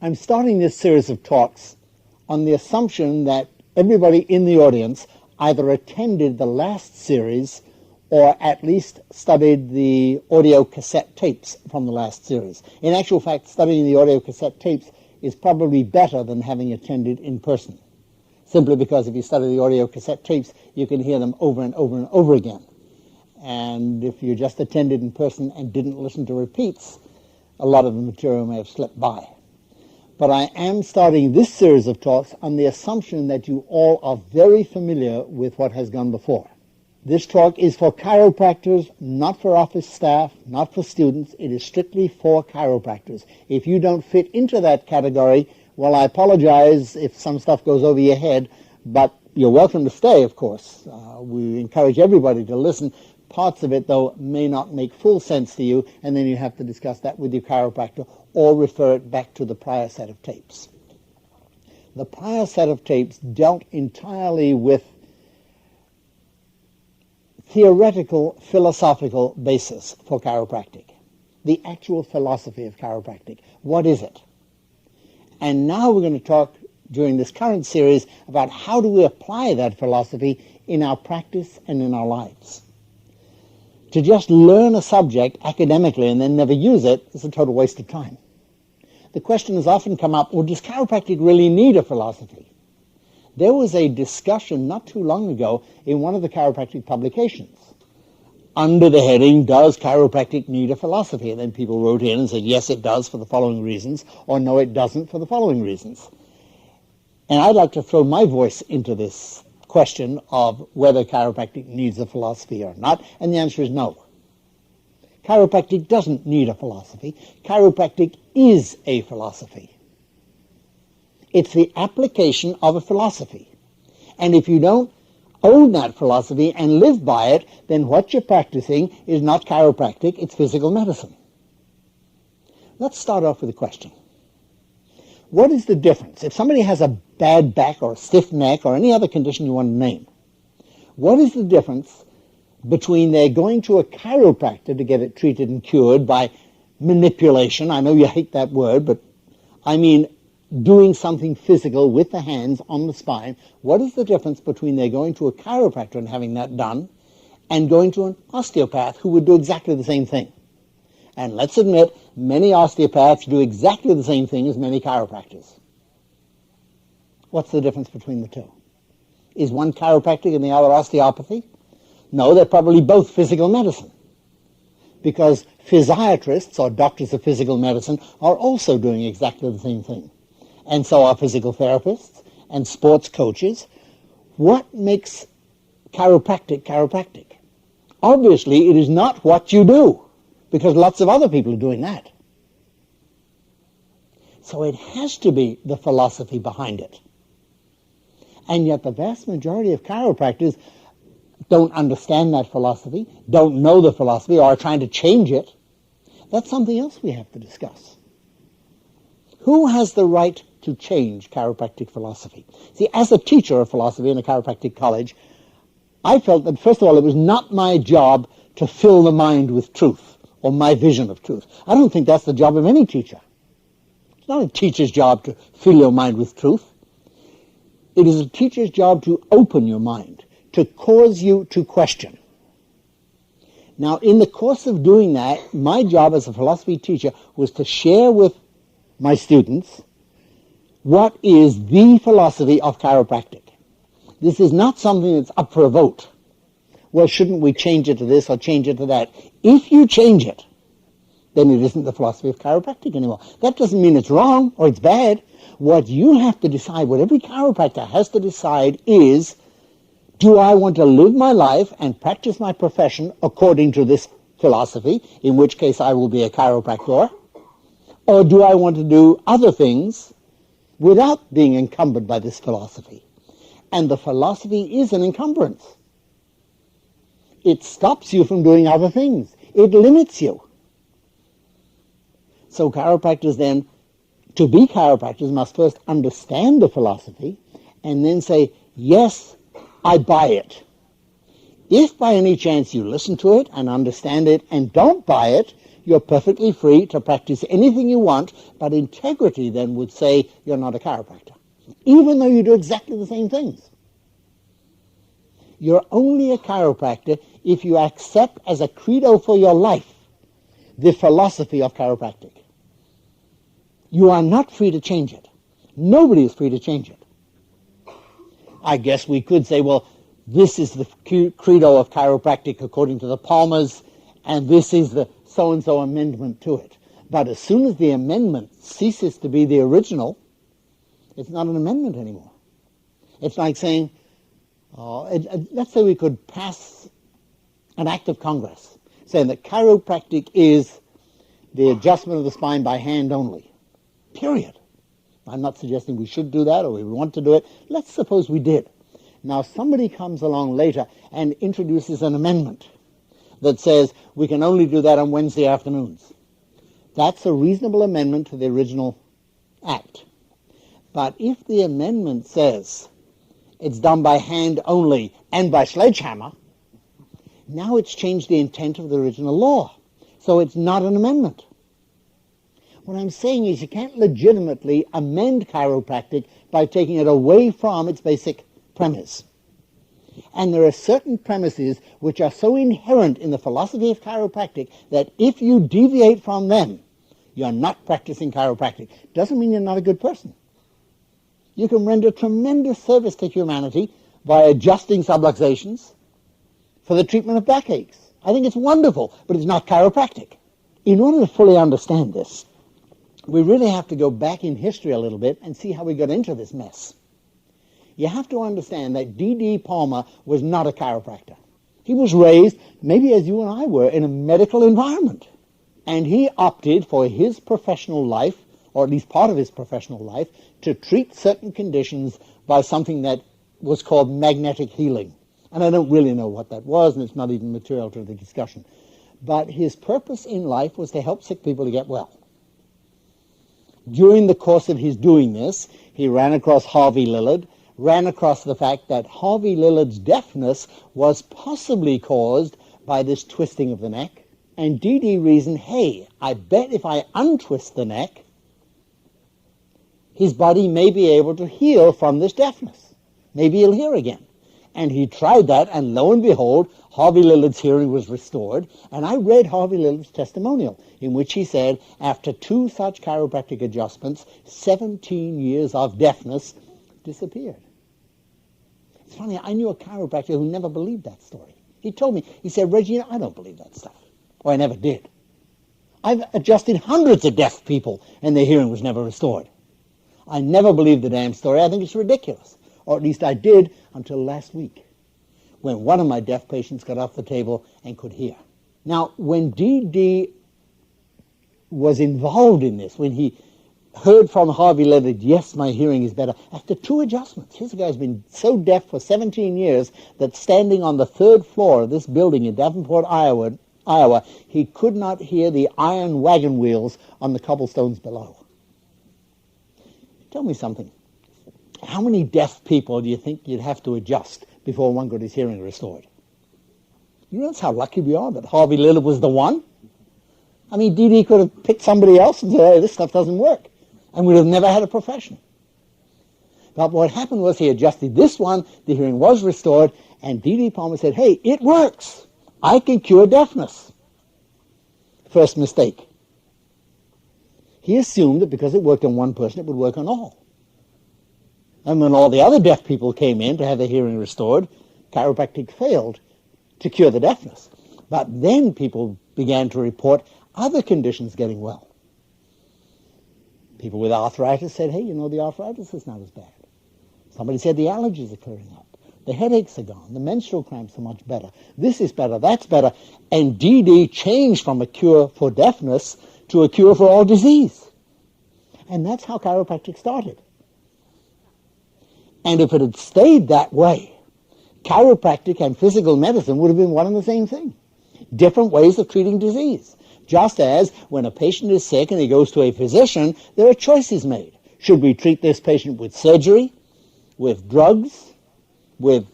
I'm starting this series of talks on the assumption that everybody in the audience either attended the last series or at least studied the audio cassette tapes from the last series. In actual fact, studying the audio cassette tapes is probably better than having attended in person, simply because if you study the audio cassette tapes, you can hear them over and over and over again. And if you just attended in person and didn't listen to repeats, a lot of the material may have slipped by. But I am starting this series of talks on the assumption that you all are very familiar with what has gone before. This talk is for chiropractors, not for office staff, not for students. It is strictly for chiropractors. If you don't fit into that category, well, I apologize if some stuff goes over your head, but you're welcome to stay, of course. We encourage everybody to listen. Parts of it, though, may not make full sense to you, and then you have to discuss that with your chiropractor or refer it back to the prior set of tapes. The prior set of tapes dealt entirely with theoretical, philosophical basis for chiropractic, the actual philosophy of chiropractic. What is it? And now we're going to talk during this current series about how do we apply that philosophy in our practice and in our lives. To just learn a subject academically and then never use it is a total waste of time. The question has often come up, well, does chiropractic really need a philosophy? There was a discussion not too long ago in one of the chiropractic publications under the heading, does chiropractic need a philosophy? And then people wrote in and said, yes, it does for the following reasons, or no, it doesn't for the following reasons. And I'd like to throw my voice into this question of whether chiropractic needs a philosophy or not, and the answer is no. Chiropractic doesn't need a philosophy. Chiropractic is a philosophy. It's the application of a philosophy. And if you don't own that philosophy and live by it, then what you're practicing is not chiropractic, it's physical medicine. Let's start off with a question. What is the difference? If somebody has a bad back or a stiff neck or any other condition you want to name, what is the difference between they're going to a chiropractor to get it treated and cured by manipulation? I know you hate that word, but I mean doing something physical with the hands on the spine. What is the difference between they're going to a chiropractor and having that done and going to an osteopath who would do exactly the same thing? And let's admit, many osteopaths do exactly the same thing as many chiropractors. What's the difference between the two? Is one chiropractic and the other osteopathy? No, they're probably both physical medicine, because physiatrists, or doctors of physical medicine, are also doing exactly the same thing. And so are physical therapists and sports coaches. What makes chiropractic chiropractic? Obviously, it is not what you do, because lots of other people are doing that. So it has to be the philosophy behind it. And yet the vast majority of chiropractors don't understand that philosophy, don't know the philosophy, or are trying to change it. That's something else we have to discuss. Who has the right to change chiropractic philosophy? See, as a teacher of philosophy in a chiropractic college, I felt that, first of all, it was not my job to fill the mind with truth, or my vision of truth. I don't think that's the job of any teacher. It's not a teacher's job to fill your mind with truth. It is a teacher's job to open your mind, to cause you to question. Now, in the course of doing that, my job as a philosophy teacher was to share with my students what is the philosophy of chiropractic. This is not something that's up for a vote. Well, shouldn't we change it to this or change it to that? If you change it, then it isn't the philosophy of chiropractic anymore. That doesn't mean it's wrong or it's bad. What you have to decide, what every chiropractor has to decide is, do I want to live my life and practice my profession according to this philosophy, in which case I will be a chiropractor, or do I want to do other things without being encumbered by this philosophy? And the philosophy is an encumbrance. It stops you from doing other things. It limits you. So chiropractors then, to be chiropractors, must first understand the philosophy and then say, yes, I buy it. If by any chance you listen to it and understand it and don't buy it, you're perfectly free to practice anything you want, but integrity then would say you're not a chiropractor, even though you do exactly the same things. You're only a chiropractor if you accept as a credo for your life the philosophy of chiropractic. You are not free to change it. Nobody is free to change it. I guess we could say, well, this is the credo of chiropractic according to the Palmers, and this is the so-and-so amendment to it. But as soon as the amendment ceases to be the original, it's not an amendment anymore. It's like saying, let's say we could pass an act of Congress saying that chiropractic is the adjustment of the spine by hand only, period. I'm not suggesting we should do that or we want to do it. Let's suppose we did. Now somebody comes along later and introduces an amendment that says we can only do that on Wednesday afternoons. That's a reasonable amendment to the original act. But if the amendment says it's done by hand only and by sledgehammer, now it's changed the intent of the original law. So it's not an amendment. What I'm saying is you can't legitimately amend chiropractic by taking it away from its basic premise. And there are certain premises which are so inherent in the philosophy of chiropractic that if you deviate from them, you're not practicing chiropractic. Doesn't mean you're not a good person. You can render tremendous service to humanity by adjusting subluxations for the treatment of backaches. I think it's wonderful, but it's not chiropractic. In order to fully understand this, we really have to go back in history a little bit and see how we got into this mess. You have to understand that D.D. Palmer was not a chiropractor. He was raised, maybe as you and I were, in a medical environment. And he opted for his professional life, or at least part of his professional life, to treat certain conditions by something that was called magnetic healing. And I don't really know what that was, and it's not even material to the discussion. But his purpose in life was to help sick people to get well. During the course of his doing this, he ran across Harvey Lillard, ran across the fact that Harvey Lillard's deafness was possibly caused by this twisting of the neck. And D.D. reasoned, hey, I bet if I untwist the neck, his body may be able to heal from this deafness. Maybe he'll hear again. And he tried that, and lo and behold, Harvey Lillard's hearing was restored. And I read Harvey Lillard's testimonial, in which he said, after 2 such chiropractic adjustments, 17 years of deafness disappeared. It's funny, I knew a chiropractor who never believed that story. He told me, he said, Reggie, I don't believe that stuff. Or I never did. I've adjusted hundreds of deaf people, and their hearing was never restored. I never believed the damn story. I think it's ridiculous. Or at least I did until last week, when one of my deaf patients got off the table and could hear. Now, when D.D. was involved in this, when he heard from Harvey Lillard, yes, my hearing is better, after 2 adjustments. Here's a guy who's been so deaf for 17 years that standing on the 3rd floor of this building in Davenport, Iowa, he could not hear the iron wagon wheels on the cobblestones below. Tell me something. How many deaf people do you think you'd have to adjust before one got his hearing restored? You realize how lucky we are that Harvey Lillard was the one? I mean, D.D. could have picked somebody else and said, hey, this stuff doesn't work. And we'd have never had a profession. But what happened was he adjusted this one, the hearing was restored, and D.D. Palmer said, hey, it works. I can cure deafness. First mistake. He assumed that because it worked on one person, it would work on all. And when all the other deaf people came in to have their hearing restored, chiropractic failed to cure the deafness. But then people began to report other conditions getting well. People with arthritis said, hey, the arthritis is not as bad. Somebody said the allergies are clearing up. The headaches are gone. The menstrual cramps are much better. This is better. That's better. And D.D. changed from a cure for deafness to a cure for all disease. And that's how chiropractic started. And if it had stayed that way, chiropractic and physical medicine would have been one and the same thing. Different ways of treating disease. Just as when a patient is sick and he goes to a physician, there are choices made. Should we treat this patient with surgery, with drugs, with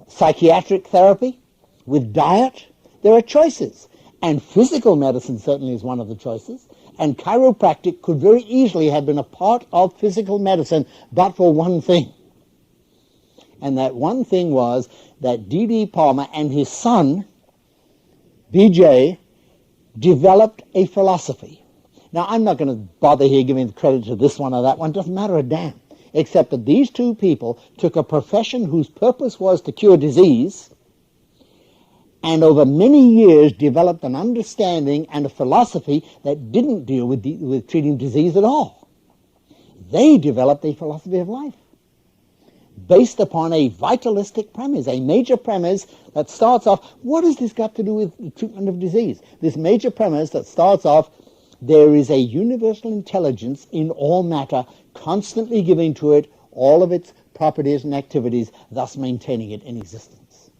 psychiatric therapy, with diet? There are choices. And physical medicine certainly is one of the choices. And chiropractic could very easily have been a part of physical medicine, but for one thing. And that one thing was that D.D. Palmer and his son, B.J., developed a philosophy. Now, I'm not going to bother here giving credit to this one or that one. It doesn't matter a damn. Except that these two people took a profession whose purpose was to cure disease, and over many years developed an understanding and a philosophy that didn't deal with treating disease at all. They developed a philosophy of life based upon a vitalistic premise, a major premise that starts off, what has this got to do with the treatment of disease? This major premise that starts off, there is a universal intelligence in all matter, constantly giving to it all of its properties and activities, thus maintaining it in existence.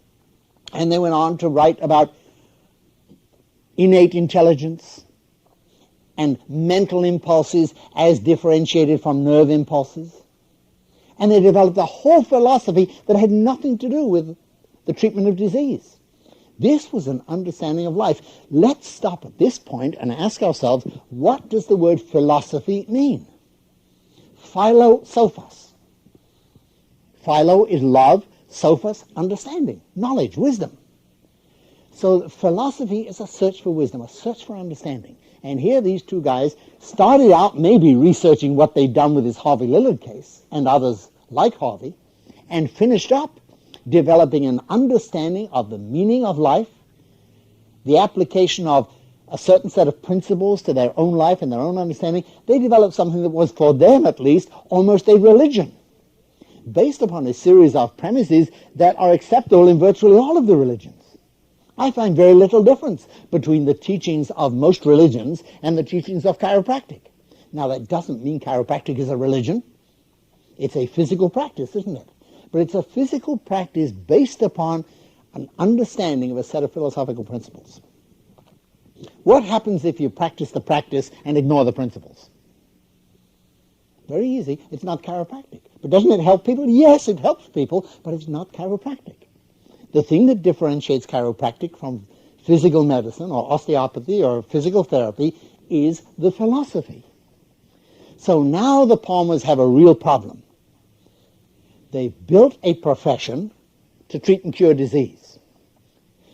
And they went on to write about innate intelligence and mental impulses as differentiated from nerve impulses. And they developed a whole philosophy that had nothing to do with the treatment of disease. This was an understanding of life. Let's stop at this point and ask ourselves, what does the word philosophy mean? Philosophos. Philo is love, sophos, understanding, knowledge, wisdom. So philosophy is a search for wisdom, a search for understanding. And here these two guys started out maybe researching what they'd done with this Harvey Lillard case and others like Harvey, and finished up developing an understanding of the meaning of life, the application of a certain set of principles to their own life and their own understanding. They developed something that was, for them at least, almost a religion, based upon a series of premises that are acceptable in virtually all of the religions. I find very little difference between the teachings of most religions and the teachings of chiropractic. Now, that doesn't mean chiropractic is a religion. It's a physical practice, isn't it? But it's a physical practice based upon an understanding of a set of philosophical principles. What happens if you practice the practice and ignore the principles? Very easy. It's not chiropractic. But doesn't it help people? Yes, it helps people, but it's not chiropractic. The thing that differentiates chiropractic from physical medicine or osteopathy or physical therapy is the philosophy. So now the Palmers have a real problem. They built a profession to treat and cure disease.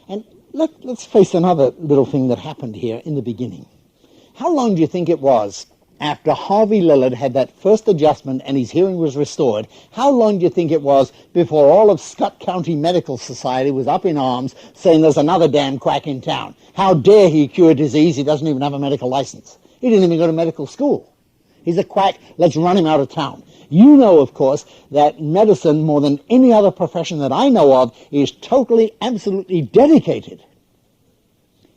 And let's face another little thing that happened here in the beginning. How long do you think it was after Harvey Lillard had that first adjustment and his hearing was restored? How long do you think it was before all of Scott County Medical Society was up in arms saying there's another damn quack in town? How dare he cure disease? He doesn't even have a medical license. He didn't even go to medical school. He's a quack. Let's run him out of town. You know, of course, that medicine, more than any other profession that I know of, is totally, absolutely dedicated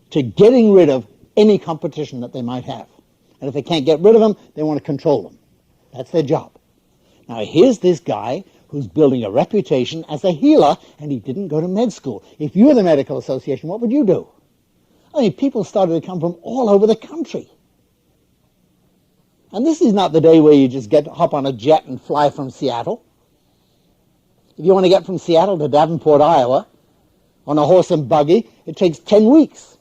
to getting rid of any competition that they might have. And if they can't get rid of them, they want to control them. That's their job. Now, here's this guy who's building a reputation as a healer, and he didn't go to med school. If you were the medical association, what would you do? I mean, people started to come from all over the country. And this is not the day where you just hop on a jet and fly from Seattle. If you want to get from Seattle to Davenport, Iowa, on a horse and buggy, it takes 10 weeks.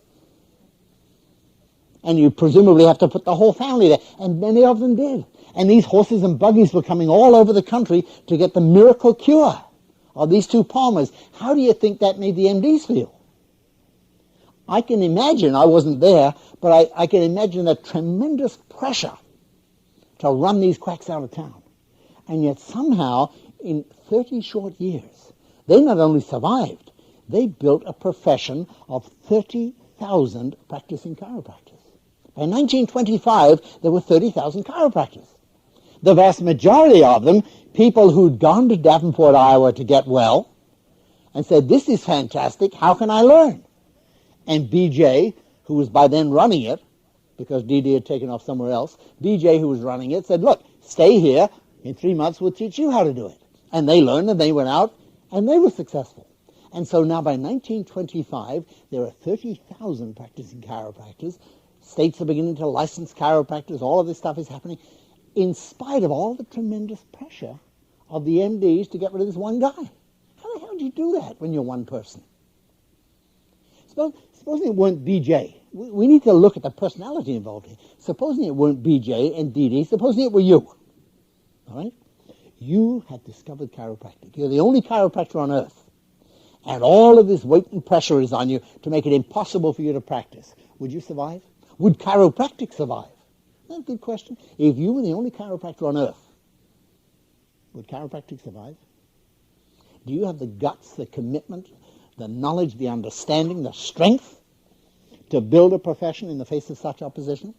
And you presumably have to put the whole family there. And many of them did. And these horses and buggies were coming all over the country to get the miracle cure of these two Palmers. How do you think that made the MDs feel? I can imagine, I wasn't there, but I can imagine the tremendous pressure to run these quacks out of town. And yet somehow, in 30 short years, they not only survived, they built a profession of 30,000 practicing chiropractors. By 1925, there were 30,000 chiropractors. The vast majority of them, people who'd gone to Davenport, Iowa to get well, and said, this is fantastic, how can I learn? And BJ, who was by then running it, because D.D. had taken off somewhere else, BJ, who was running it, said, look, stay here. In 3 months, we'll teach you how to do it. And they learned, and they went out, and they were successful. And so now by 1925, there are 30,000 practicing chiropractors. States are beginning to license chiropractors. All of this stuff is happening in spite of all the tremendous pressure of the MDs to get rid of this one guy. How the hell do you do that when you're one person? Suppose Supposing it weren't BJ. We need to look at the personality involved here. Supposing it weren't BJ and Dee Dee, supposing it were you. All right? You have discovered chiropractic. You're the only chiropractor on earth. And all of this weight and pressure is on you to make it impossible for you to practice. Would you survive? Would chiropractic survive? That's a good question. If you were the only chiropractor on earth, would chiropractic survive? Do you have the guts, the commitment, the knowledge, the understanding, the strength to build a profession in the face of such opposition?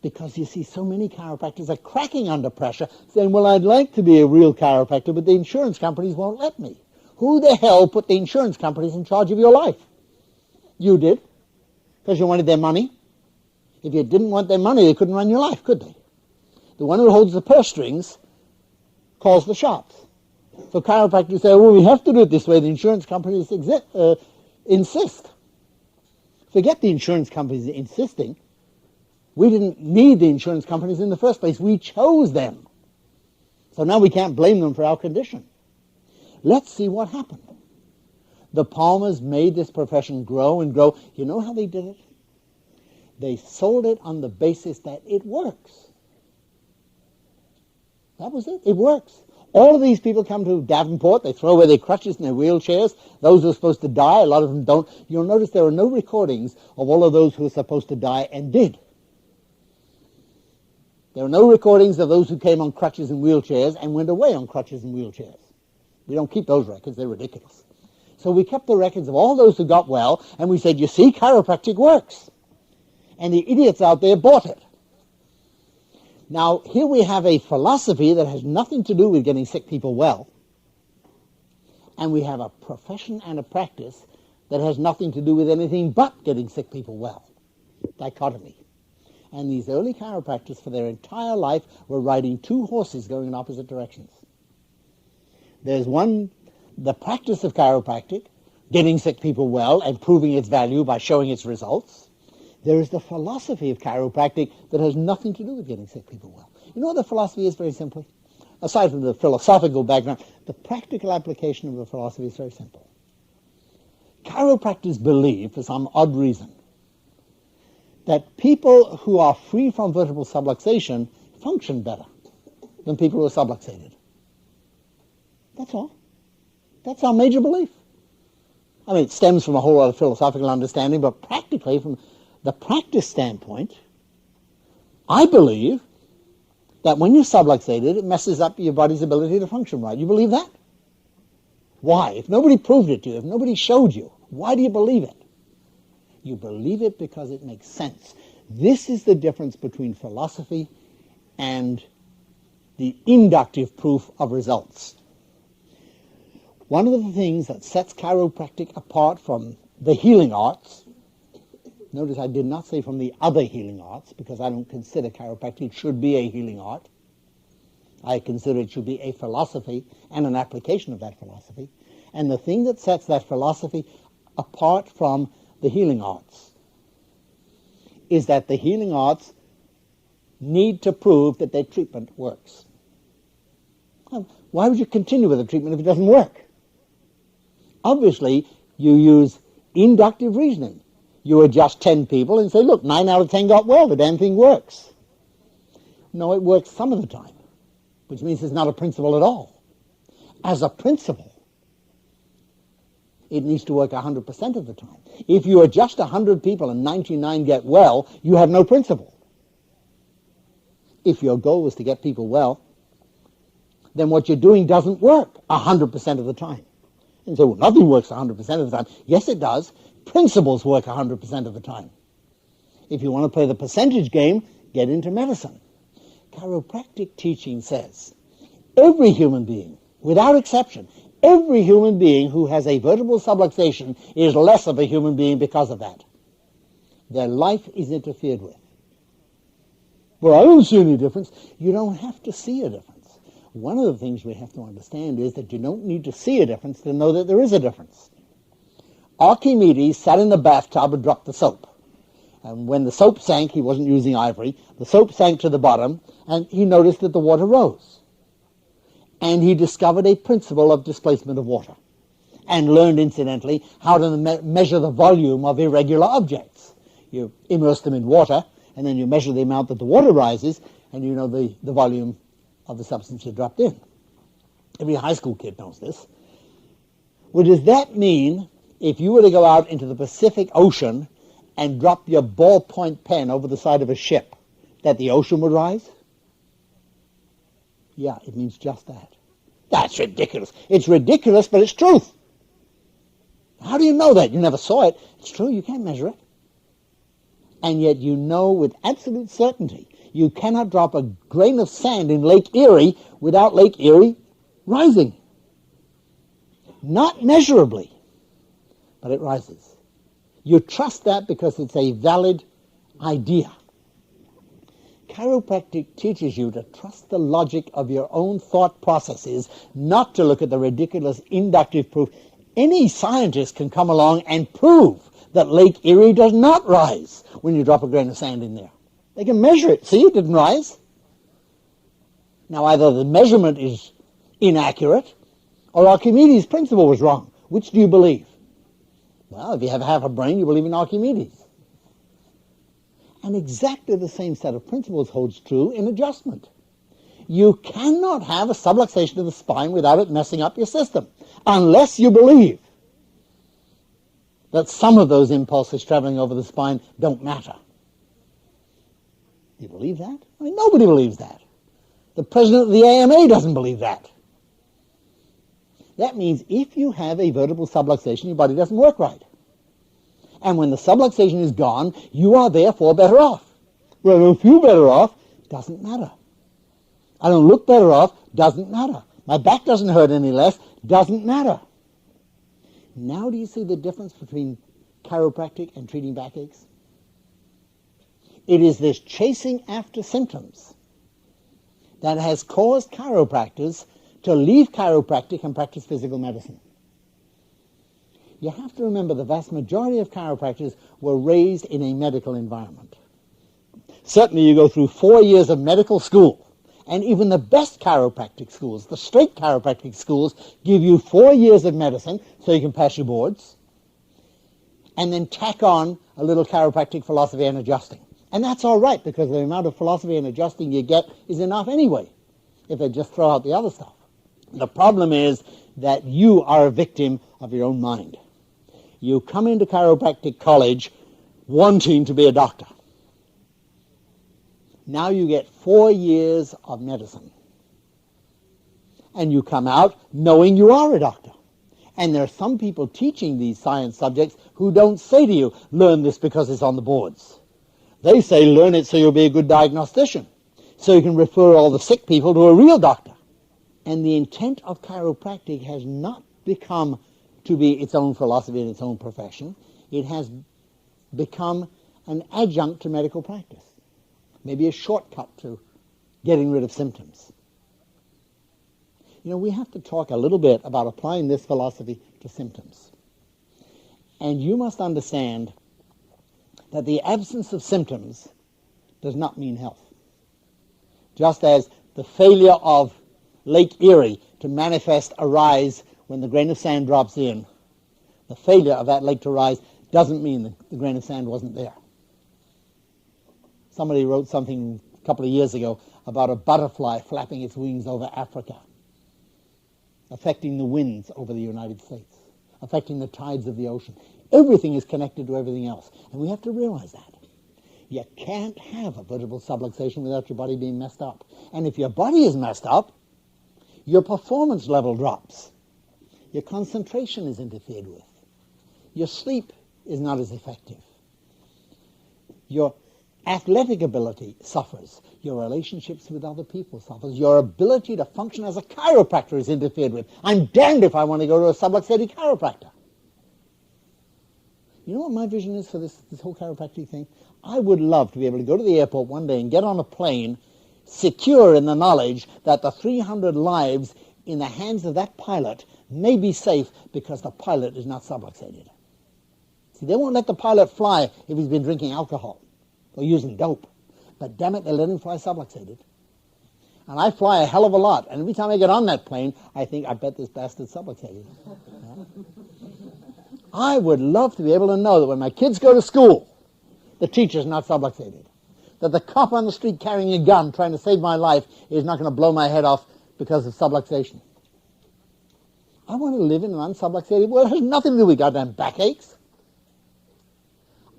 Because you see, so many chiropractors are cracking under pressure, saying, well, I'd like to be a real chiropractor, but the insurance companies won't let me. Who the hell put the insurance companies in charge of your life? You did, because you wanted their money. If you didn't want their money, they couldn't run your life, could they? The one who holds the purse strings calls the shots. So chiropractors say, well, we have to do it this way. The insurance companies insist. Forget the insurance companies insisting. We didn't need the insurance companies in the first place. We chose them. So now we can't blame them for our condition. Let's see what happened. The Palmers made this profession grow and grow. You know how they did it? They sold it on the basis that it works. That was it. It works. All of these people come to Davenport. They throw away their crutches and their wheelchairs. Those who are supposed to die, a lot of them don't. You'll notice there are no recordings of all of those who are supposed to die and did. There are no recordings of those who came on crutches and wheelchairs and went away on crutches and wheelchairs. We don't keep those records. They're ridiculous. So we kept the records of all those who got well, and we said, you see, chiropractic works. And the idiots out there bought it. Now, here we have a philosophy that has nothing to do with getting sick people well, and we have a profession and a practice that has nothing to do with anything but getting sick people well. Dichotomy. And these early chiropractors, for their entire life, were riding two horses going in opposite directions. There's one, the practice of chiropractic, getting sick people well and proving its value by showing its results. There is the philosophy of chiropractic that has nothing to do with getting sick people well. You know what the philosophy is, very simply? Aside from the philosophical background, the practical application of the philosophy is very simple. Chiropractors believe, for some odd reason, that people who are free from vertebral subluxation function better than people who are subluxated. That's all. That's our major belief. I mean, it stems from a whole lot of philosophical understanding, but practically, from the practice standpoint, I believe that when you're subluxated, it messes up your body's ability to function right. You believe that? Why? If nobody proved it to you, if nobody showed you, why do you believe it? You believe it because it makes sense. This is the difference between philosophy and the inductive proof of results. One of the things that sets chiropractic apart from the healing arts, notice I did not say from the other healing arts, because I don't consider chiropractic should be a healing art. I consider it should be a philosophy and an application of that philosophy. And the thing that sets that philosophy apart from the healing arts is that the healing arts need to prove that their treatment works. Why would you continue with the treatment if it doesn't work? Obviously, you use inductive reasoning. You adjust 10 people and say, look, 9 out of 10 got well, the damn thing works. No, it works some of the time, which means it's not a principle at all. As a principle, it needs to work 100% of the time. If you adjust 100 people and 99 get well, you have no principle. If your goal is to get people well, then what you're doing doesn't work 100% of the time. And so, well, nothing works 100% of the time. Yes, it does. Principles work 100% of the time. If you want to play the percentage game, get into medicine. Chiropractic teaching says every human being, without exception, every human being who has a vertebral subluxation is less of a human being because of that. Their life is interfered with. Well, I don't see any difference. You don't have to see a difference. One of the things we have to understand is that you don't need to see a difference to know that there is a difference. Archimedes sat in the bathtub and dropped the soap. And when the soap sank, he wasn't using ivory, the soap sank to the bottom, and he noticed that the water rose. And he discovered a principle of displacement of water. and learned, incidentally, how to measure the volume of irregular objects. You immerse them in water, and then you measure the amount that the water rises, and you know the volume of the substance you dropped in. Every high school kid knows this. Well, does that mean if you were to go out into the Pacific Ocean and drop your ballpoint pen over the side of a ship, that the ocean would rise? Yeah, it means just that. That's ridiculous. It's ridiculous, but it's truth. How do you know that? You never saw it. It's true, you can't measure it. And yet you know with absolute certainty you cannot drop a grain of sand in Lake Erie without Lake Erie rising. Not measurably, but it rises. You trust that because it's a valid idea. Chiropractic teaches you to trust the logic of your own thought processes, not to look at the ridiculous inductive proof. Any scientist can come along and prove that Lake Erie does not rise when you drop a grain of sand in there. They can measure it. See, it didn't rise. Now, either the measurement is inaccurate or Archimedes' principle was wrong. Which do you believe? Well, if you have half a brain, you believe in Archimedes. And exactly the same set of principles holds true in adjustment. You cannot have a subluxation of the spine without it messing up your system, unless you believe that some of those impulses traveling over the spine don't matter. You believe that? I mean, nobody believes that. The president of the AMA doesn't believe that. That means if you have a vertebral subluxation, your body doesn't work right. And when the subluxation is gone, you are therefore better off. Well, I don't feel better off, doesn't matter. I don't look better off, doesn't matter. My back doesn't hurt any less, doesn't matter. Now do you see the difference between chiropractic and treating backaches? It is this chasing after symptoms that has caused chiropractors to leave chiropractic and practice physical medicine. You have to remember the vast majority of chiropractors were raised in a medical environment. Certainly you go through 4 years of medical school, and even the best chiropractic schools, the straight chiropractic schools, give you 4 years of medicine so you can pass your boards, and then tack on a little chiropractic philosophy and adjusting. And that's all right, because the amount of philosophy and adjusting you get is enough anyway, if they just throw out the other stuff. The problem is that you are a victim of your own mind. You come into chiropractic college wanting to be a doctor. Now you get 4 years of medicine. And you come out knowing you are a doctor. And there are some people teaching these science subjects who don't say to you, learn this because it's on the boards. They say, learn it so you'll be a good diagnostician, so you can refer all the sick people to a real doctor. And the intent of chiropractic has not become to be its own philosophy and its own profession. It has become an adjunct to medical practice, maybe a shortcut to getting rid of symptoms. You know, we have to talk a little bit about applying this philosophy to symptoms. And you must understand that the absence of symptoms does not mean health. Just as the failure of Lake Erie to manifest a rise when the grain of sand drops in, the failure of that lake to rise doesn't mean the grain of sand wasn't there. Somebody wrote something a couple of years ago about a butterfly flapping its wings over Africa, affecting the winds over the United States, affecting the tides of the ocean. Everything is connected to everything else, and we have to realize that. You can't have a vertebral subluxation without your body being messed up. And if your body is messed up, your performance level drops. Your concentration is interfered with. Your sleep is not as effective. Your athletic ability suffers. Your relationships with other people suffers. Your ability to function as a chiropractor is interfered with. I'm damned if I want to go to a subluxated chiropractor. You know what my vision is for this whole chiropractic thing? I would love to be able to go to the airport one day and get on a plane, secure in the knowledge that the 300 lives in the hands of that pilot may be safe because the pilot is not subluxated. See, they won't let the pilot fly if he's been drinking alcohol or using dope. But damn it, they let him fly subluxated. And I fly a hell of a lot. And every time I get on that plane, I think, I bet this bastard's subluxated. I would love to be able to know that when my kids go to school, the teacher's not subluxated. That the cop on the street carrying a gun trying to save my life is not going to blow my head off because of subluxation. I want to live in an unsubluxated world. It has nothing to do with goddamn backaches.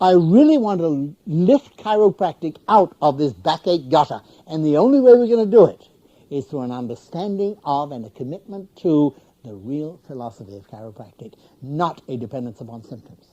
I really want to lift chiropractic out of this backache gutter. And the only way we're going to do it is through an understanding of and a commitment to the real philosophy of chiropractic, not a dependence upon symptoms.